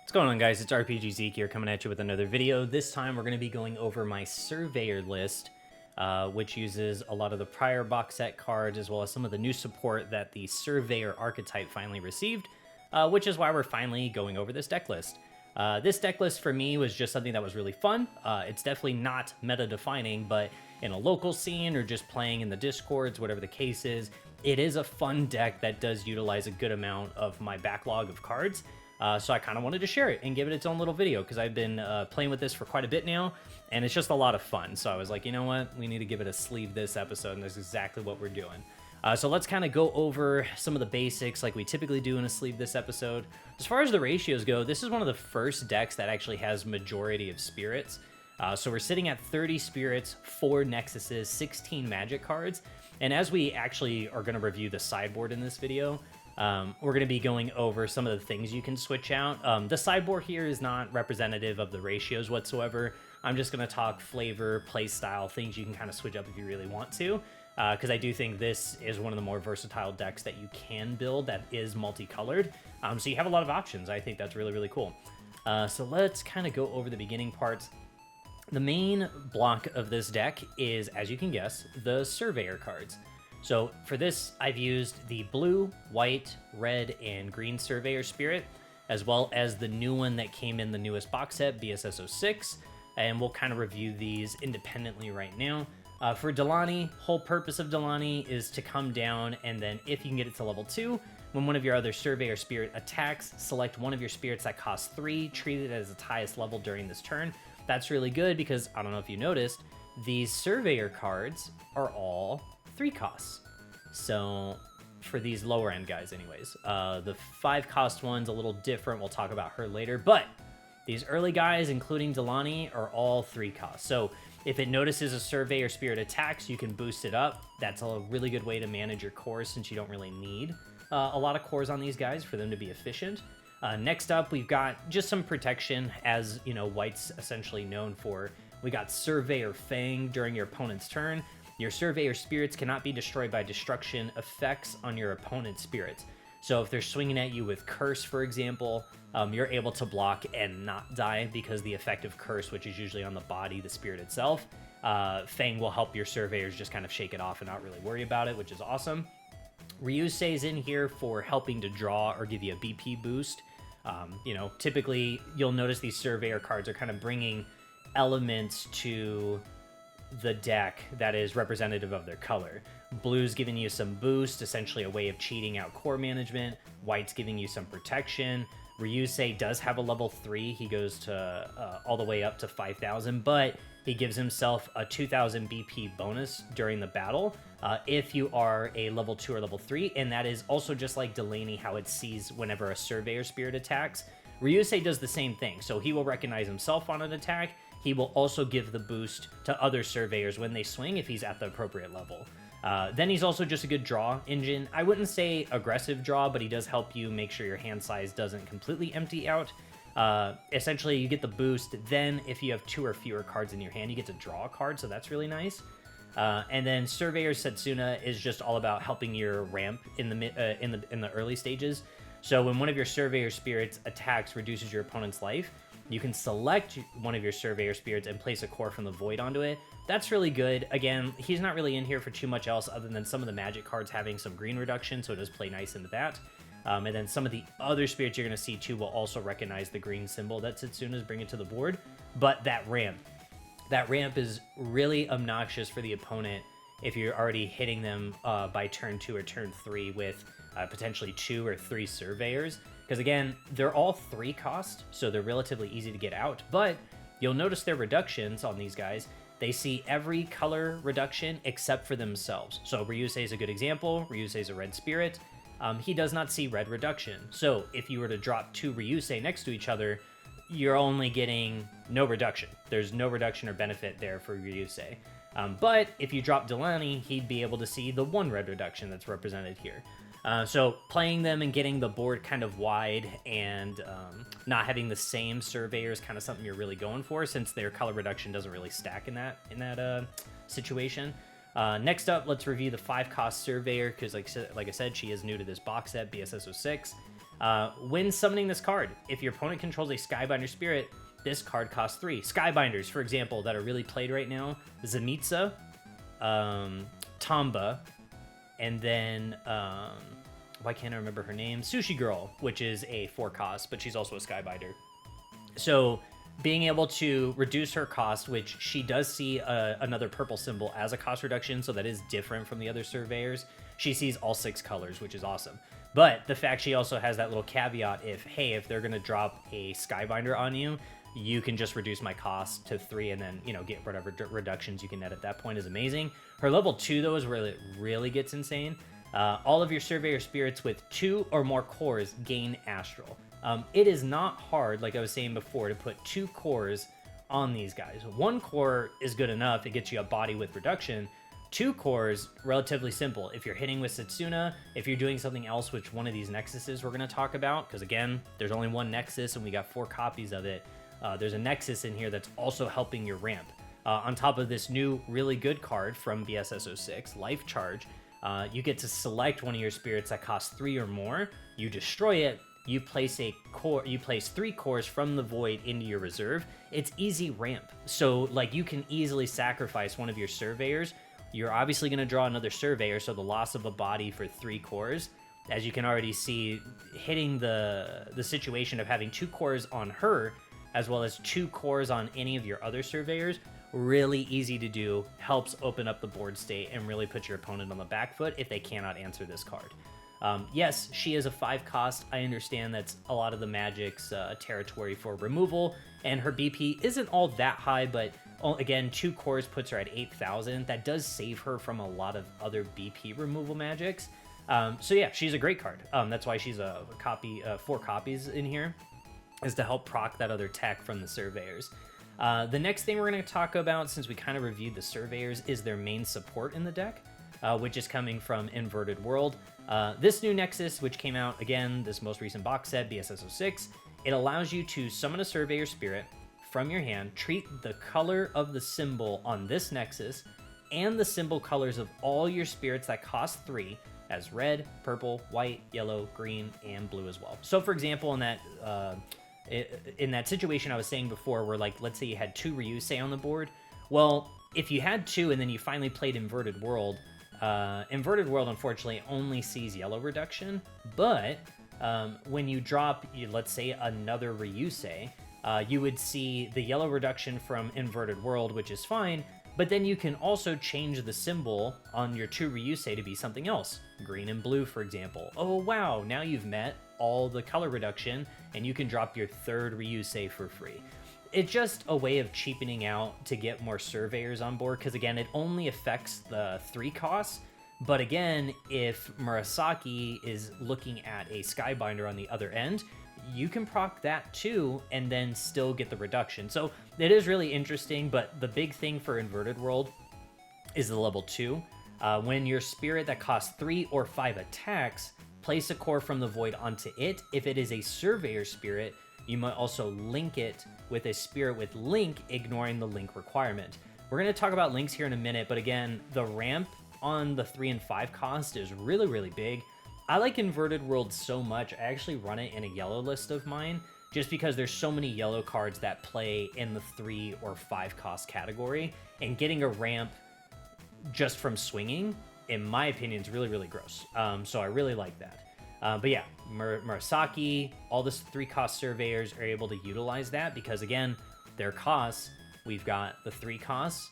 What's going on, guys? It's RPG Zeke here coming at you with another video. This time we're going to be going over my Surveyor list, which uses a lot of the prior box set cards as well as some of the new support that the Surveyor archetype finally received, which is why we're finally going over this deck list. This deck list for me was just something that was really fun. It's definitely not meta-defining, but in a local scene or just playing in the Discords, whatever the case is, it is a fun deck that does utilize a good amount of my backlog of cards. So I kind of wanted to share it and give it its own little video because I've been playing with this for quite a bit now, and it's just a lot of fun. So I was like, you know what? We need to give it a sleeve this episode, and that's exactly what we're doing. So let's kind of go over some of the basics like we typically do in a sleeve this episode. As far as the ratios go, this is one of the first decks that actually has majority of spirits. So we're sitting at 30 spirits, 4 nexuses, 16 magic cards. And as we actually are going to review the sideboard in this video, we're going to be going over some of the things you can switch out. The sideboard here is not representative of the ratios whatsoever. I'm just going to talk flavor, play style, things you can kind of switch up if you really want to. Because I do think this is one of the more versatile decks that you can build that is multicolored. So you have a lot of options. I think that's really, really cool. So let's kind of go over the beginning parts. The main block of this deck is, as you can guess, the Surveyor cards. So for this, I've used the blue, white, red, and green Surveyor Spirit, as well as the new one that came in the newest box set, BSS06, and we'll kind of review these independently right now. For Delani, whole purpose of Delani is to come down, and then if you can get it to level 2, when one of your other Surveyor Spirit attacks, select one of your spirits that costs 3, treat it as its highest level during this turn. That's really good because, I don't know if you noticed, these Surveyor cards are all 3 costs. So for these lower end guys anyways, the 5 cost one's a little different. We'll talk about her later, but these early guys, including Delani, are all 3 costs. So if it notices a Surveyor Spirit attacks, you can boost it up. That's a really good way to manage your cores since you don't really need a lot of cores on these guys for them to be efficient. Next up, we've got just some protection, as you know, white's essentially known for. We got Surveyor Fang during your opponent's turn. Your Surveyor Spirits cannot be destroyed by destruction effects on your opponent's spirits. So if they're swinging at you with Curse, for example, you're able to block and not die because the effect of Curse, which is usually on the body, the spirit itself, Fang will help your Surveyors just kind of shake it off and not really worry about it, which is awesome. Ryusei's in here for helping to draw or give you a BP boost. You know, typically you'll notice these Surveyor cards are kind of bringing elements to the deck that is representative of their color. Blue's giving you some boost, essentially a way of cheating out core management. White's giving you some protection. Ryusei does have a level 3. He goes to all the way up to 5,000, but he gives himself a 2,000 BP bonus during the battle if you are a level 2 or level 3, and that is also just like Delaney, how it sees whenever a Surveyor Spirit attacks. Ryusei does the same thing, so he will recognize himself on an attack. He will also give the boost to other Surveyors when they swing if he's at the appropriate level. Then he's also just a good draw engine. I wouldn't say aggressive draw, but he does help you make sure your hand size doesn't completely empty out. Essentially, you get the boost. Then if you have 2 or fewer cards in your hand, you get to draw a card, so that's really nice. And then Surveyor Setsuna is just all about helping your ramp in the early stages. So when one of your Surveyor Spirits attacks, reduces your opponent's life, you can select one of your Surveyor Spirits and place a core from the void onto it. That's really good. Again, he's not really in here for too much else other than some of the magic cards having some green reduction, so it does play nice into that. And then some of the other spirits you're going to see too will also recognize the green symbol that Setsuna's bringing to the board. But that ramp is really obnoxious for the opponent if you're already hitting them by turn 2 or turn 3 with potentially 2 or 3 Surveyors. Because again, they're all 3 cost, so they're relatively easy to get out, but you'll notice their reductions on these guys. They see every color reduction except for themselves. So Ryusei is a good example. Ryusei is a red spirit. He does not see red reduction. So if you were to drop 2 Ryusei next to each other, you're only getting no reduction. There's no reduction or benefit there for Ryusei. But if you drop Delani, he'd be able to see the 1 red reduction that's represented here. So playing them and getting the board kind of wide and not having the same Surveyor is kind of something you're really going for, since their color reduction doesn't really stack in that situation. Next up, let's review the 5 cost Surveyor, because like I said, she is new to this box set, BSS06. When summoning this card, if your opponent controls a Skybinder spirit, this card costs 3. Skybinders, for example, that are really played right now, Zamitza, Tamba, and then, why can't I remember her name? Sushi Girl, which is a 4 cost, but she's also a Skybinder. So being able to reduce her cost, which she does see another purple symbol as a cost reduction, so that is different from the other surveyors. She sees all 6 colors, which is awesome. But the fact she also has that little caveat, if they're going to drop a Skybinder on you, you can just reduce my cost to 3 and then, get whatever reductions you can net at that point is amazing. Her level 2, though, is where it really gets insane. All of your Surveyor spirits with 2 or more cores gain Astral. It is not hard, like I was saying before, to put 2 cores on these guys. 1 core is good enough. It gets you a body with reduction. 2 cores, relatively simple. If you're hitting with Setsuna, if you're doing something else, which one of these Nexuses we're going to talk about, because again, there's only 1 Nexus and we got 4 copies of it. There's a Nexus in here that's also helping your ramp. On top of this new really good card from BSS06, Life Charge, you get to select one of your spirits that costs 3 or more. You destroy it. You place a core. You place 3 cores from the void into your reserve. It's easy ramp. So like you can easily sacrifice one of your surveyors. You're obviously going to draw another surveyor, so the loss of a body for 3 cores. As you can already see, hitting the situation of having 2 cores on her, as well as 2 cores on any of your other surveyors, really easy to do, helps open up the board state and really put your opponent on the back foot if they cannot answer this card. Yes, she is a 5 cost. I understand that's a lot of the Magic's territory for removal, and her BP isn't all that high, but again, 2 cores puts her at 8,000. That does save her from a lot of other BP removal magics. So yeah, she's a great card. That's why she's a copy, 4 copies in here, is to help proc that other tech from the surveyors. The next thing we're going to talk about, since we kind of reviewed the surveyors, is their main support in the deck, which is coming from Inverted World. This new Nexus, which came out, again, this most recent box set, BSS06, it allows you to summon a Surveyor Spirit from your hand, treat the color of the symbol on this Nexus, and the symbol colors of all your spirits that cost 3 as red, purple, white, yellow, green, and blue as well. So for example, in that situation I was saying before, where like, let's say you had 2 Ryusei on the board, well, if you had 2 and then you finally played Inverted World unfortunately only sees yellow reduction, but when you drop, let's say, another Ryusei, you would see the yellow reduction from Inverted World, which is fine, but then you can also change the symbol on your 2 Ryusei to be something else, green and blue, for example. Oh wow, now you've met all the color reduction, and you can drop your 3rd Ryusei for free. It's just a way of cheapening out to get more surveyors on board, because again, it only affects the 3 costs, but again, if Murasaki is looking at a Skybinder on the other end, you can proc that too, and then still get the reduction. So it is really interesting, but the big thing for Inverted World is the level 2. When your spirit that costs 3 or 5 attacks, place a core from the void onto it. If it is a Surveyor spirit, you might also link it with a spirit with link, ignoring the link requirement. We're going to talk about links here in a minute, but again, the ramp on the 3 and 5 cost is really, really big. I like Inverted World so much, I actually run it in a yellow list of mine, just because there's so many yellow cards that play in the 3 or 5 cost category, and getting a ramp just from swinging, in my opinion, is really, really gross. So I really like that. But yeah, Murasaki, all the 3 cost surveyors are able to utilize that, because again, their costs, we've got the 3 costs,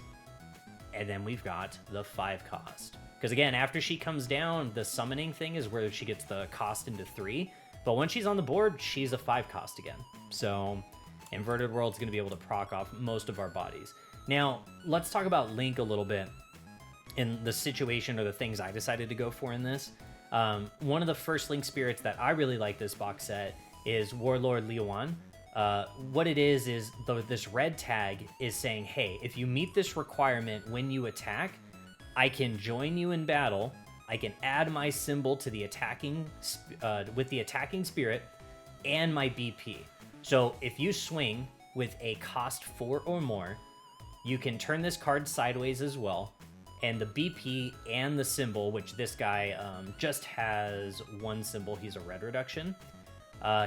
and then we've got the 5 cost. Because again, after she comes down, the summoning thing is where she gets the cost into 3. But when she's on the board, she's a 5 cost again. So Inverted World's going to be able to proc off most of our bodies. Now, let's talk about Link a little bit in the situation, or the things I decided to go for in this. One of the first Link spirits that I really like this box set is Warlord Liuan. What it is this red tag is saying, hey, if you meet this requirement when you attack, I can join you in battle. I can add my symbol to the attacking with the attacking spirit and my BP. So if you swing with a cost 4 or more, you can turn this card sideways as well. And the BP and the symbol, which this guy just has 1 symbol, he's a red reduction.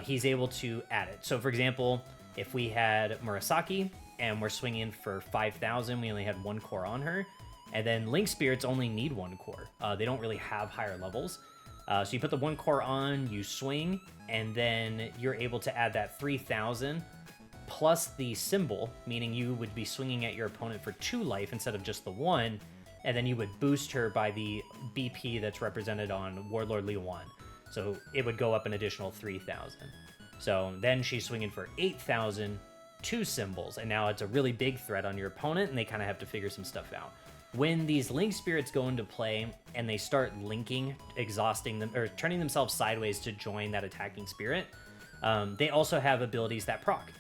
he's able to add it. So, for example, if we had Murasaki and we're swinging for 5,000, we only had 1 core on her. And then Link Spirits only need 1 core. They don't really have higher levels. So you put the 1 core on, you swing, and then you're able to add that 3,000 plus the symbol, meaning you would be swinging at your opponent for 2 life instead of just the 1, and then you would boost her by the BP that's represented on Warlord Leowan. So it would go up an additional 3,000. So then she's swinging for 8,000, 2 symbols, and now it's a really big threat on your opponent, and they kind of have to figure some stuff out. When these Link Spirits go into play and they start linking, exhausting them, or turning themselves sideways to join that attacking spirit, they also have abilities that proc.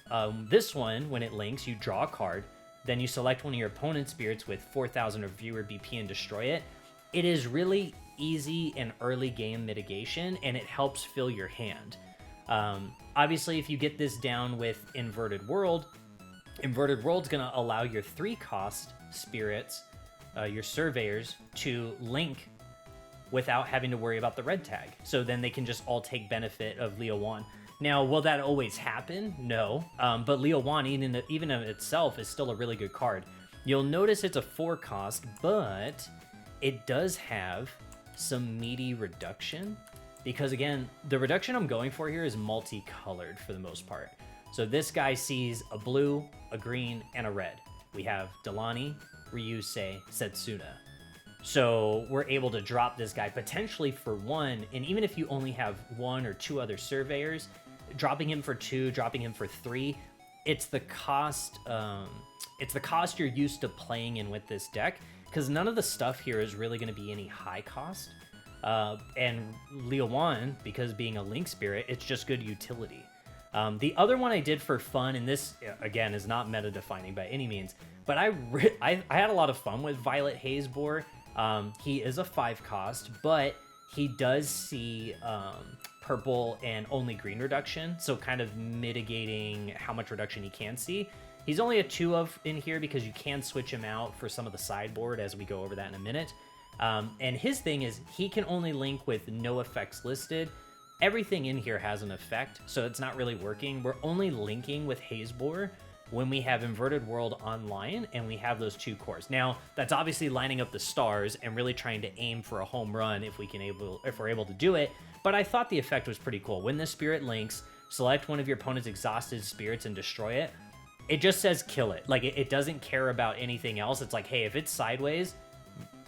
This one, when it links, you draw a card, then you select one of your opponent's spirits with 4,000 or fewer BP and destroy it. It is really easy and early game mitigation, and it helps fill your hand. Obviously, if you get this down with Inverted World's going to allow your 3-cost spirits, your surveyors, to link without having to worry about the red tag. So then they can just all take benefit of Leowan. Now, will that always happen? No. But Leowan, even in itself, is still a really good card. You'll notice it's a 4-cost, but it does have some meaty reduction. Because again, the reduction I'm going for here is multicolored for the most part. So this guy sees a blue, a green, and a red. We have Delani, Ryusei, Setsuna. So we're able to drop this guy potentially for 1, and even if you only have 1 or 2 other surveyors, dropping him for 2, dropping him for 3, it's the cost you're used to playing in with this deck, because none of the stuff here is really going to be any high cost. And Leowan, because being a Link Spirit, it's just good utility. The other one I did for fun, and this, again, is not meta-defining by any means, but I had a lot of fun with Violet Hazebore. He is a 5-cost, but he does see purple and only green reduction, so kind of mitigating how much reduction he can see. He's only a 2 in here because you can switch him out for some of the sideboard as we go over that in a minute. And his thing is he can only link with no effects listed. Everything in here has an effect, so it's not really working. We're only linking with Hazebore when we have Inverted World online and we have those 2 cores. Now, that's obviously lining up the stars and really trying to aim for a home run if we're able to do it, but I thought the effect was pretty cool. When the spirit links, select one of your opponent's exhausted spirits and destroy it. It just says kill it. Like, it doesn't care about anything else. It's like, hey, if it's sideways,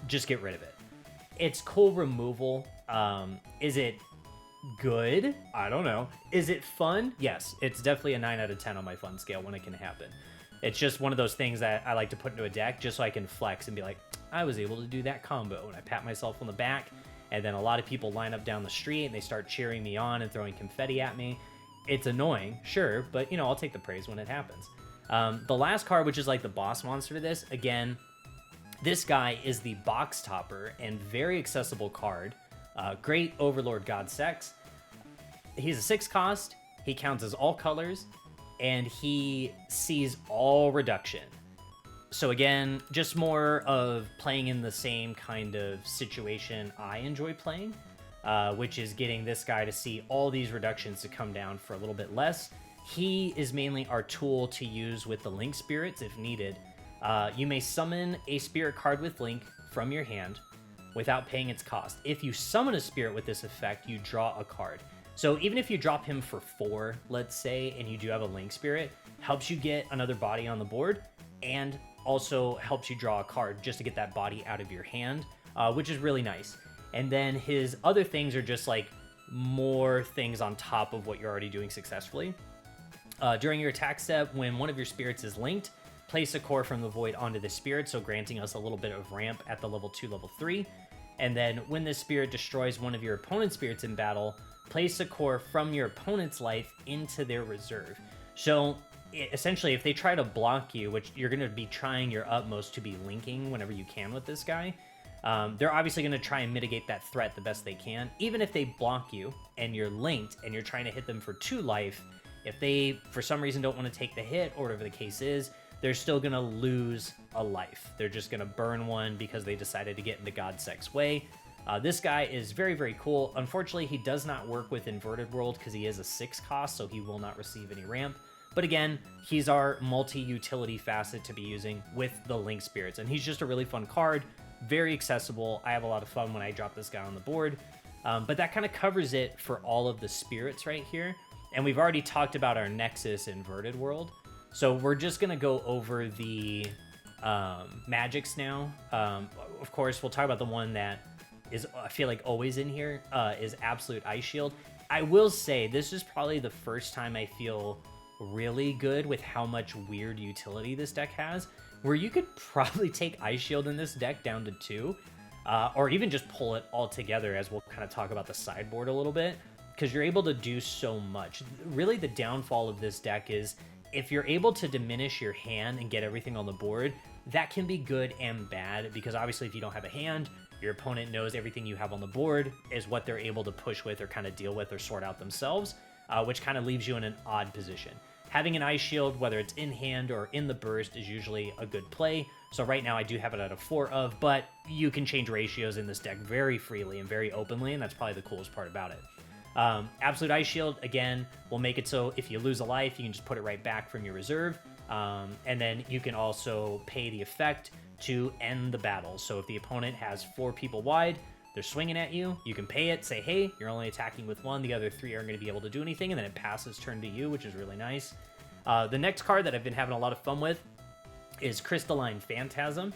just get rid of it. It's cool removal. Is it good? I don't know. Is it fun? Yes, it's definitely a 9 out of 10 on my fun scale when it can happen. It's just one of those things that I like to put into a deck just so I can flex and be like, I was able to do that combo, and I pat myself on the back, and then a lot of people line up down the street and they start cheering me on and throwing confetti at me. It's annoying, sure, but I'll take the praise when it happens. The last card, which is like the boss monster to this, again, this guy is the box topper and very accessible card. Great Overlord God Sex. He's a 6-cost, he counts as all colors, and he sees all reduction. So again, just more of playing in the same kind of situation I enjoy playing, which is getting this guy to see all these reductions to come down for a little bit less. He is mainly our tool to use with the Link Spirits if needed. You may summon a spirit card with Link from your hand without paying its cost. If you summon a spirit with this effect, you draw a card. So even if you drop him for 4, let's say, and you do have a Link Spirit, helps you get another body on the board, and also helps you draw a card just to get that body out of your hand, which is really nice. And then his other things are just like more things on top of what you're already doing successfully. During your attack step, when one of your spirits is linked, place a core from the void onto the spirit, so granting us a little bit of ramp at the level 2, level 3. And then when this spirit destroys one of your opponent's spirits in battle, place a core from your opponent's life into their reserve. So essentially, if they try to block you, which you're going to be trying your utmost to be linking whenever you can with this guy, they're obviously going to try and mitigate that threat the best they can. Even if they block you and you're linked and you're trying to hit them for 2 life, if they for some reason don't want to take the hit or whatever the case is, they're still going to lose a life. They're just going to burn one because they decided to get into God Sex way. This guy is very, very cool. Unfortunately, he does not work with Inverted World because he is a 6 cost, so he will not receive any ramp. But again, he's our multi-utility facet to be using with the Link Spirits, and he's just a really fun card, very accessible. I have a lot of fun when I drop this guy on the board. But that kind of covers it for all of the spirits right here. And we've already talked about our Nexus Inverted World. So we're just going to go over the magics now. Of course, we'll talk about the one that is, I feel like, always in here, is Absolute Ice Shield. I will say, this is probably the first time I feel really good with how much weird utility this deck has, where you could probably take Ice Shield in this deck down to 2, or even just pull it all together, as we'll kind of talk about the sideboard a little bit, because you're able to do so much. Really, the downfall of this deck is if you're able to diminish your hand and get everything on the board, that can be good and bad, because obviously if you don't have a hand, your opponent knows everything you have on the board is what they're able to push with or kind of deal with or sort out themselves, which kind of leaves you in an odd position. Having an Ice Shield, whether it's in hand or in the burst, is usually a good play. So right now I do have it at a 4 of, but you can change ratios in this deck very freely and very openly, and that's probably the coolest part about it. Absolute Ice Shield, again, will make it so if you lose a life, you can just put it right back from your reserve. And then you can also pay the effect to end the battle. So if the opponent has 4 people wide, they're swinging at you, you can pay it, say, hey, you're only attacking with 1, the other 3 aren't going to be able to do anything, and then it passes turn to you, which is really nice. The next card that I've been having a lot of fun with is Crystalline Phantasm.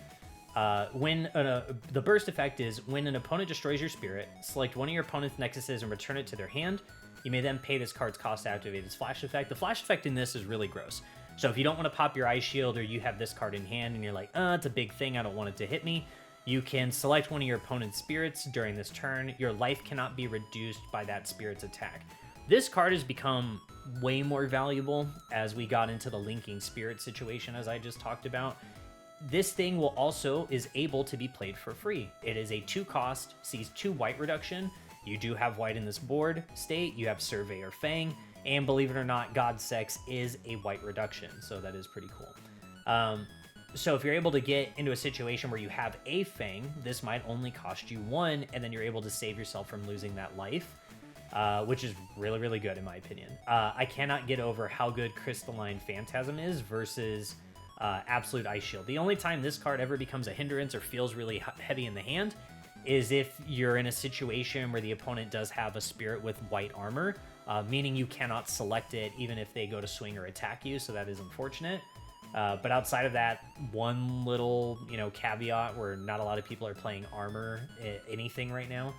The burst effect is when an opponent destroys your spirit, select one of your opponent's nexuses and return it to their hand. You may then pay this card's cost to activate its flash effect. The flash effect in this is really gross. So if you don't want to pop your Ice Shield, or you have this card in hand and you're like, it's a big thing, I don't want it to hit me, you can select one of your opponent's spirits during this turn. Your life cannot be reduced by that spirit's attack. This card has become way more valuable as we got into the linking spirit situation, as I just talked about. This thing is able to be played for free. It is a 2 cost, sees 2 white reduction. You do have white in this board state. You have Surveyor Fang, and believe it or not, God Sex is a white reduction, so that is pretty cool. So if you're able to get into a situation where you have a Fang, this might only cost you 1, and then you're able to save yourself from losing that life, which is really, really good in my opinion. I cannot get over how good Crystalline Phantasm is versus Absolute Ice Shield. The only time this card ever becomes a hindrance or feels really heavy in the hand is if you're in a situation where the opponent does have a spirit with white armor, meaning you cannot select it even if they go to swing or attack you, so that is unfortunate. But outside of that, one little, caveat where not a lot of people are playing armor anything right now,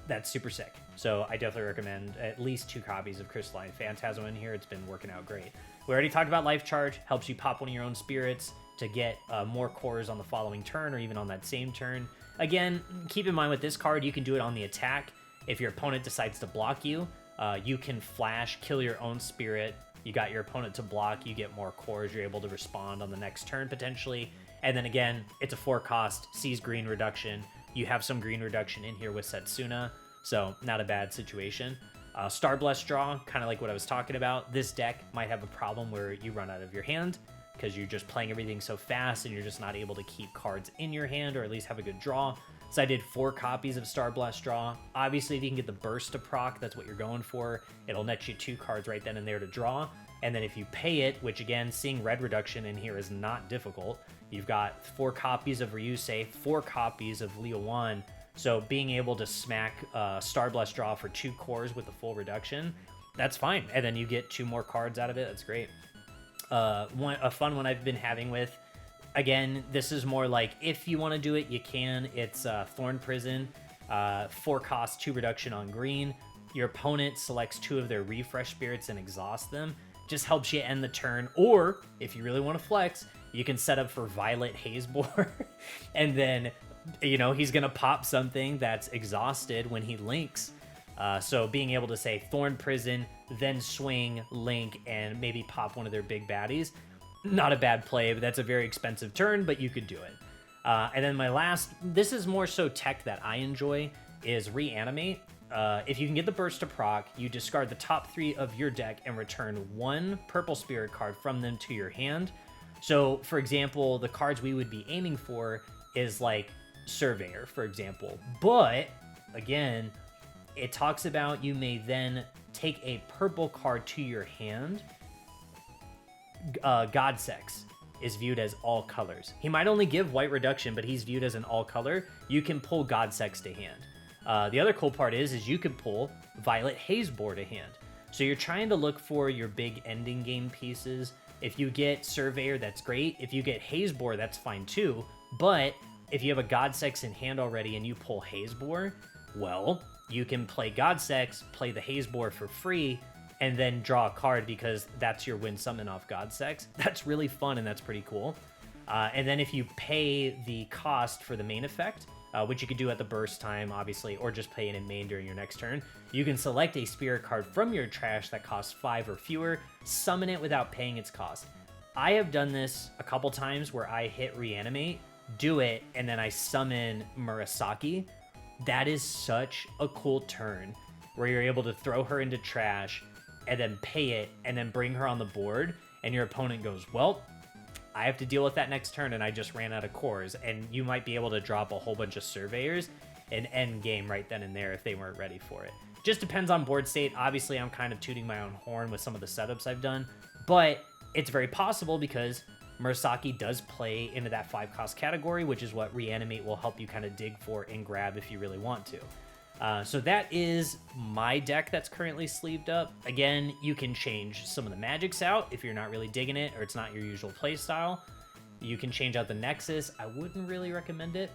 that's super sick. So I definitely recommend at least 2 copies of Crystalline Phantasm in here. It's been working out great. We already talked about Life Charge, helps you pop one of your own spirits to get more cores on the following turn or even on that same turn. Again, keep in mind with this card, you can do it on the attack. If your opponent decides to block you, you can flash, kill your own spirit. You got your opponent to block, you get more cores, you're able to respond on the next turn potentially. And then again, it's a 4 cost, sees green reduction. You have some green reduction in here with Setsuna, so not a bad situation. Star Blessed draw, kind of like what I was talking about. This deck might have a problem where you run out of your hand because you're just playing everything so fast and you're just not able to keep cards in your hand or at least have a good draw. So I did 4 copies of Star Blast Draw. Obviously, if you can get the burst to proc, that's what you're going for. It'll net you 2 cards right then and there to draw. And then if you pay it, which again, seeing red reduction in here is not difficult. You've got 4 copies of Ryusei, 4 copies of Leo-Wan. So being able to smack Star Blast Draw for 2 cores with the full reduction, that's fine. And then you get 2 more cards out of it. That's great. A fun one I've been having with, again, this is more like if you want to do it, you can. It's Thorn Prison, 4 cost, 2 reduction on green. Your opponent selects 2 of their refresh spirits and exhausts them. Just helps you end the turn. Or if you really want to flex, you can set up for Violet Hazebore, and then he's gonna pop something that's exhausted when he links. So being able to say Thorn Prison, then swing, link, and maybe pop one of their big baddies, not a bad play, but that's a very expensive turn, but you could do it. And then my last, this is more so tech that I enjoy, is Reanimate. If you can get the burst to proc, you discard the top 3 of your deck and return 1 purple spirit card from them to your hand. So, for example, the cards we would be aiming for is like Surveyor, for example. But, again, it talks about you may then take a purple card to your hand. Godsex is viewed as all colors. He might only give white reduction, but he's viewed as an all color. You can pull Godsex to hand. The other cool part is you can pull Violet Hazebore to hand. So you're trying to look for your big ending game pieces. If you get Surveyor, that's great. If you get Hazebore, that's fine too. But if you have a Godsex in hand already and you pull Hazebore, well, you can play Godsex, play the Hazebore for free, and then draw a card because that's your win summon off Godsex. That's really fun and that's pretty cool. And then if you pay the cost for the main effect, which you could do at the burst time, obviously, or just play it in main during your next turn, you can select a spirit card from your trash that costs 5 or fewer, summon it without paying its cost. I have done this a couple times where I hit reanimate, do it, and then I summon Murasaki. That is such a cool turn where you're able to throw her into trash and then pay it and then bring her on the board, and your opponent goes, well, I have to deal with that next turn and I just ran out of cores, and you might be able to drop a whole bunch of Surveyors and end game right then and there if they weren't ready for it. Just depends on board state. Obviously, I'm kind of tooting my own horn with some of the setups I've done, but it's very possible because Murasaki does play into that 5-cost category, which is what Reanimate will help you kind of dig for and grab if you really want to. So that is my deck that's currently sleeved up. Again, you can change some of the magics out if you're not really digging it or it's not your usual play style. You can change out the Nexus. I wouldn't really recommend it.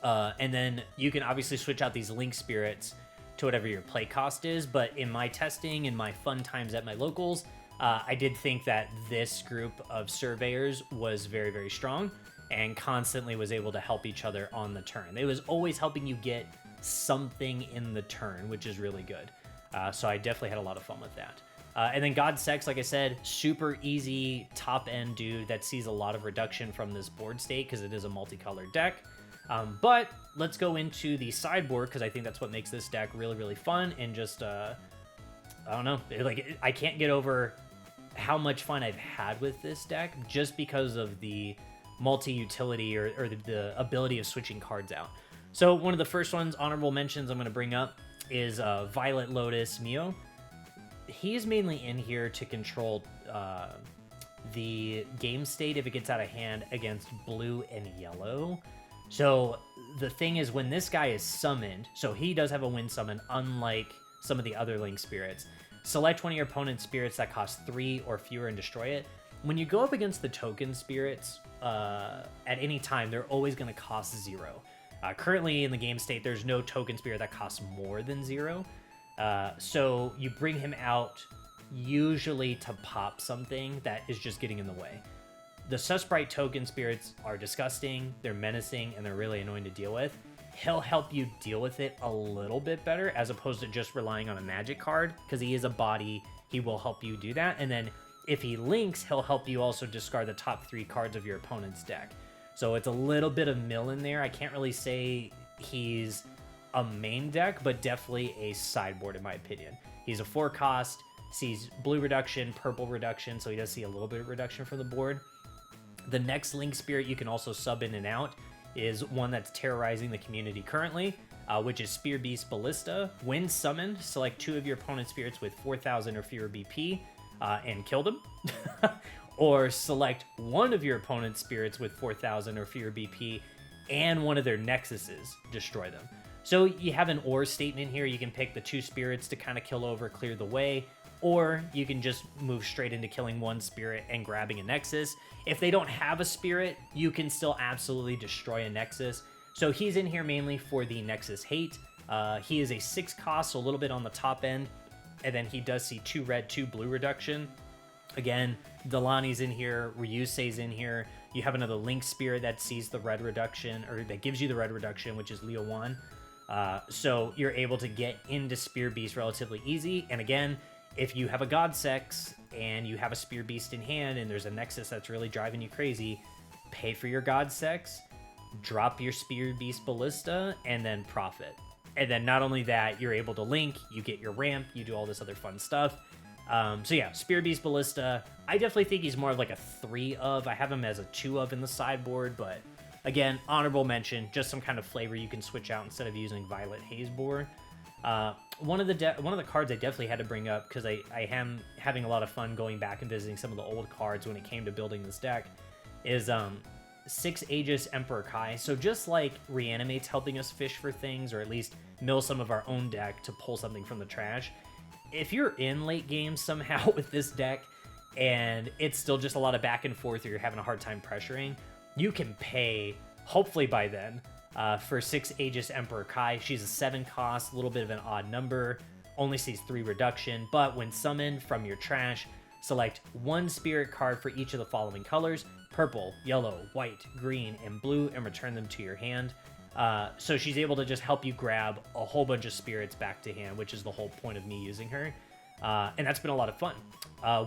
And then you can obviously switch out these Link Spirits to whatever your play cost is. But in my testing and my fun times at my locals, I did think that this group of Surveyors was very, very strong and constantly was able to help each other on the turn. It was always helping you get something in the turn, which is really good. So I definitely had a lot of fun with that. And then Godsex, like I said, super easy top end dude that sees a lot of reduction from this board state because it is a multicolored deck. But let's go into the sideboard because I think that's what makes this deck really, really fun and just, I don't know, I can't get over how much fun I've had with this deck just because of the multi-utility or the ability of switching cards out. So one of the first ones, honorable mentions I'm going to bring up is Violet Lotus Mio. He's mainly in here to control the game state if it gets out of hand against blue and yellow. So the thing is, when this guy is summoned, so he does have a win summon, unlike some of the other Link Spirits. Select one of your opponent's spirits that cost 3 or fewer and destroy it. When you go up against the token spirits, at any time, they're always going to cost 0. Currently in the game state, there's no token spirit that costs more than 0. So you bring him out usually to pop something that is just getting in the way. The Susprite token spirits are disgusting, they're menacing, and they're really annoying to deal with. He'll help you deal with it a little bit better as opposed to just relying on a magic card, because he is a body, he will help you do that. And then if he links, he'll help you also discard the top 3 cards of your opponent's deck. So it's a little bit of mill in there. I can't really say he's a main deck, but definitely a sideboard in my opinion. He's a 4-cost, sees blue reduction, purple reduction, so he does see a little bit of reduction from the board. The next Link Spirit you can also sub in and out is one that's terrorizing the community currently, which is Spear Beast Ballista. When summoned, select 2 of your opponent's spirits with 4,000 or fewer BP and kill them. Or select one of your opponent's spirits with 4,000 or fewer BP and one of their nexuses, destroy them. So you have an or statement here. You can pick the 2 spirits to kind of kill over, clear the way, or you can just move straight into killing 1 spirit and grabbing a nexus. If they don't have a spirit, you can still absolutely destroy a nexus. So he's in here mainly for the Nexus Hate. He is a 6-cost, so a little bit on the top end, and then he does see 2 red, 2 blue reduction. Again, Delani's in here, Ryusei's in here. You have another Link Spirit that sees the red reduction, or that gives you the red reduction, which is Leo 1. So you're able to get into Spear Beast relatively easy. And again, if you have a Godsex and you have a Spear Beast in hand and there's a Nexus that's really driving you crazy, pay for your Godsex, drop your Spear Beast Ballista, and then profit. And then not only that, you're able to link, you get your ramp, you do all this other fun stuff. So yeah, Spear Beast Ballista, I definitely think he's more of like a 3 of. I have him as a 2 of in the sideboard, but Again, honorable mention, just some kind of flavor you can switch out instead of using Violet Hazebore. One of the cards I definitely had to bring up, because I am having a lot of fun going back and visiting some of the old cards when it came to building this deck, is 6 Aegis Emperor Kai. So just like Reanimate's helping us fish for things, or at least mill some of our own deck to pull something from the trash, if you're in late game somehow with this deck and it's still just a lot of back and forth, or you're having a hard time pressuring, you can pay, hopefully by then, for 6 Aegis Emperor Kai. She's a 7 cost, a little bit of an odd number, only sees 3 reduction, but when summoned from your trash, select 1 spirit card for each of the following colors: purple, yellow, white, green, and blue, and return them to your hand. So she's able to just help you grab a whole bunch of spirits back to hand, which is the whole point of me using her. And that's been a lot of fun.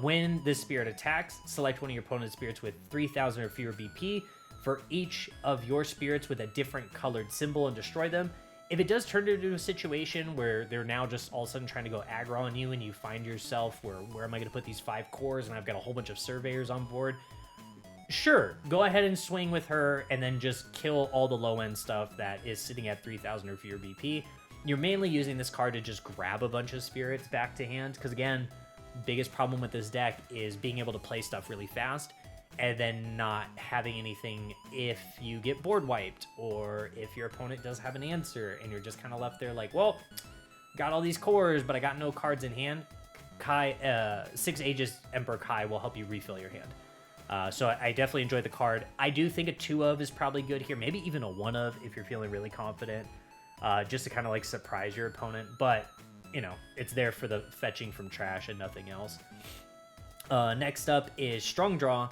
When this spirit attacks, select one of your opponent's spirits with 3,000 or fewer BP for each of your spirits with a different colored symbol and destroy them. If it does turn into a situation where they're now just all of a sudden trying to go aggro on you and you find yourself where am I going to put these 5 cores and I've got a whole bunch of surveyors on board, sure, go ahead and swing with her and then just kill all the low-end stuff that is sitting at 3,000 or fewer BP. You're mainly using this card to just grab a bunch of spirits back to hand, because again, biggest problem with this deck is being able to play stuff really fast and then not having anything if you get board wiped, or if your opponent does have an answer and you're just kind of left there like, well, got all these cores, but I got no cards in hand. 6 Aegis Emperor Kai will help you refill your hand. So I definitely enjoyed the card. I do think a 2 of is probably good here. Maybe even a 1 of if you're feeling really confident, just to kind of like surprise your opponent. But, you know, it's there for the fetching from trash and nothing else. Next up is Strong Draw.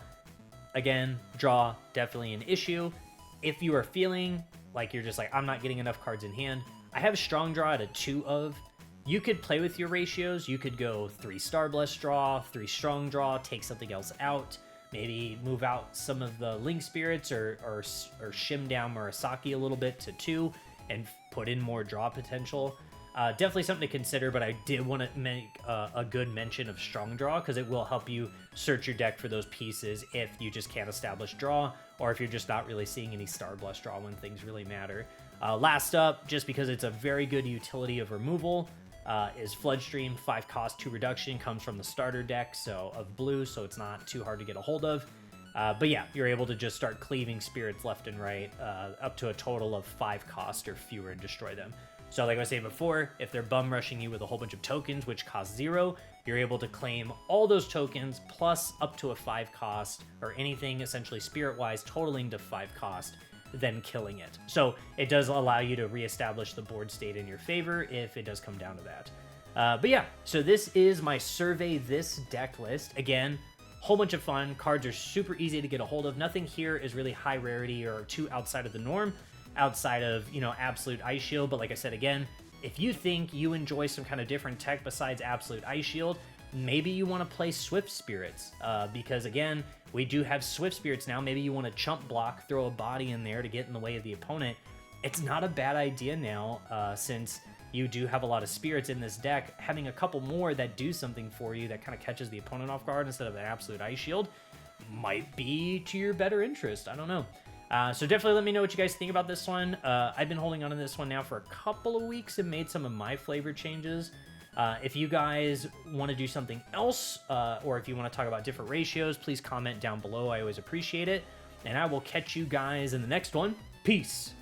Again, draw, definitely an issue. If you are feeling like you're just like, I'm not getting enough cards in hand, I have a Strong Draw at a 2 of. You could play with your ratios. You could go 3 Star Bless Draw, 3 Strong Draw, take something else out. Maybe move out some of the Link Spirits, or shim down Murasaki a little bit to 2 and put in more draw potential. Definitely something to consider, but I did want to make a good mention of Strong Draw, because it will help you search your deck for those pieces if you just can't establish draw, or if you're just not really seeing any Star Blast draw when things really matter. Last up, just because it's a very good utility of removal, is Floodstream. 5 cost, 2 reduction, comes from the starter deck of blue, so it's not too hard to get a hold of. But yeah, you're able to just start cleaving spirits left and right, up to a total of 5 cost or fewer, and destroy them. So like I was saying before, if they're bum rushing you with a whole bunch of tokens, which cost 0, you're able to claim all those tokens plus up to a 5 cost, or anything essentially spirit-wise totaling to 5 cost, then killing it. So it does allow you to reestablish the board state in your favor if it does come down to that. But yeah, so this is my Survey This deck list. Again, whole bunch of fun. Cards are super easy to get a hold of. Nothing here is really high rarity or too outside of the norm, outside of, you know, Absolute Ice Shield. But like I said, again, if you think you enjoy some kind of different tech besides Absolute Ice Shield, maybe you want to play Swift Spirits, because again, we do have Swift Spirits now. Maybe you want to chump block, throw a body in there to get in the way of the opponent. It's not a bad idea now, since you do have a lot of spirits in this deck. Having a couple more that do something for you that kind of catches the opponent off guard instead of an Absolute Ice Shield might be to your better interest. I don't know. So definitely let me know what you guys think about this one. I've been holding on to this one now for a couple of weeks and made some of my flavor changes. If you guys want to do something else, or if you want to talk about different ratios, please comment down below. I always appreciate it. And I will catch you guys in the next one. Peace.